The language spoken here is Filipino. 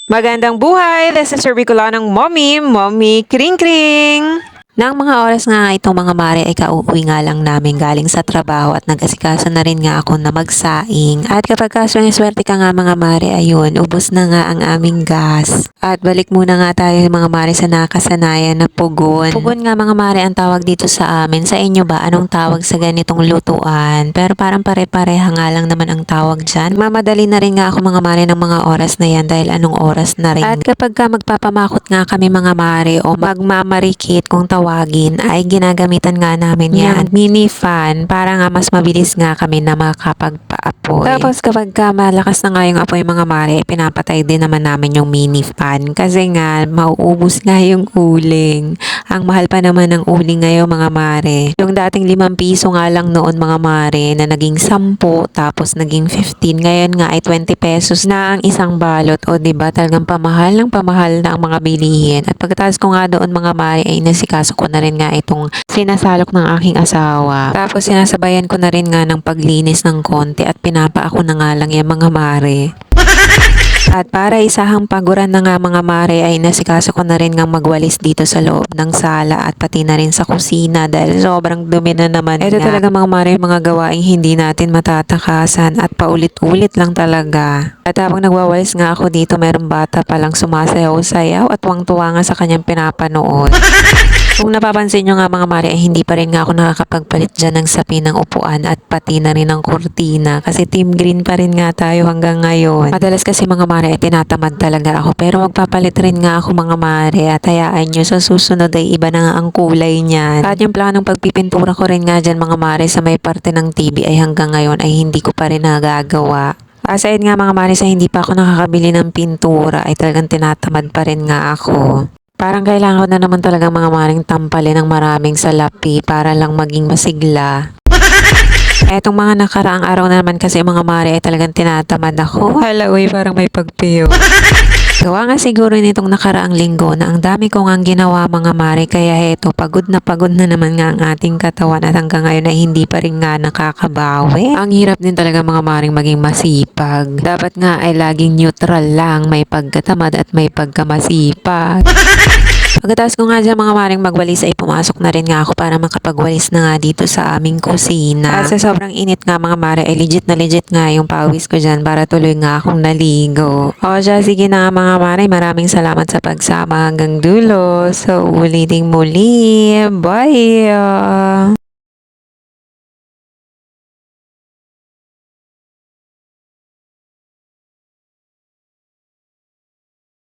Magandang buhay! This is your Bicolanong Mommy Kring Kring! Nang mga oras nga itong mga mare ay kauuwi nga lang namin galing sa trabaho at nag-asikaso na rin nga ako na magsaing. At kapag swerte ka nga mga mare, ayun, ubos na nga ang aming gas. At balik muna nga tayo mga mare sa nakasanayan na pugon. Pugon nga mga mare ang tawag dito sa amin. Sa inyo ba, anong tawag sa ganitong lutuan? Pero parang pare-pareha nga lang naman ang tawag dyan. Mamadali na rin nga ako mga mare ng mga oras na yan dahil anong oras na rin. At kapag ka magpapamakot nga kami mga mare o magmamarikit kung tawagin ay ginagamitan nga namin yan mini fan para nga mas mabilis nga kami na makapagpaapoy. Tapos kapag ka malakas na nga yung apoy mga mare, pinapatay din naman namin yung mini fan kasi nga mauubos nga yung uling. Ang mahal pa naman ng uling ngayon mga mare. Yung dating 5 piso nga lang noon mga mare na naging 10 tapos naging 15. Ngayon nga ay 20 pesos na ang isang balot. O diba talagang pamahal na ang mga bilihin. At pagkatapos ko nga doon mga mare ay nasikaso ko na rin nga itong sinasalok ng aking asawa. Tapos sinasabayan ko na rin nga ng paglinis ng konti at pinapaako na nga lang yung mga mare. At para isahang paguran na nga mga mare ay nasikaso ko na rin nga magwalis dito sa loob ng sala at pati na rin sa kusina dahil sobrang dumi na naman. Ito talaga mga mare mga gawaing hindi natin matatakasan at paulit-ulit lang talaga. At habang nagwawalis nga ako dito mayroong bata palang sumasayaw-sayaw at tuwang-tuwa nga sa kanyang pinapanood. Kung napapansin nyo nga mga mare ay hindi pa rin nga ako nakakapagpalit dyan ng sapi ng upuan at pati na rin ng kurtina kasi team green pa rin nga tayo hanggang ngayon. Madalas kasi mga mare ay tinatamad talaga ako pero magpapalit rin nga ako mga mare at hayaan nyo sa susunod ay iba na nga ang kulay niyan. At yung planong pagpipintura ko rin nga dyan mga mare sa may parte ng TV ay hanggang ngayon ay hindi ko pa rin nagagawa. Aside nga mga mare sa hindi pa ako nakakabili ng pintura ay talagang tinatamad pa rin nga ako. Parang kailangan ko na naman talagang mga maring tampalin ng maraming salapi para lang maging masigla. Etong mga nakaraang araw na naman kasi mga mare ay talagang tinatamad ako. Hala, uy, parang may pagpiyo. Gawa nga siguro nitong nakaraang linggo na ang dami ko nga ginawa mga mare kaya heto pagod na naman nga ang ating katawan at hanggang ngayon ay hindi pa rin nga nakakabawi. Ang hirap din talaga mga maring maging masipag. Dapat nga ay laging neutral lang, may pagkatamad at may pagkamasipag. Pagkatapos ko nga dyan mga maring magwalis ay pumasok na rin nga ako para makapagwalis na nga dito sa aming kusina. At sa sobrang init nga mga mare ay legit nga yung pawis ko dyan para tuloy nga akong naligo. O siya, sige na nga mga mare, maraming salamat sa pagsama hanggang dulo. So ulitin muli. Bye!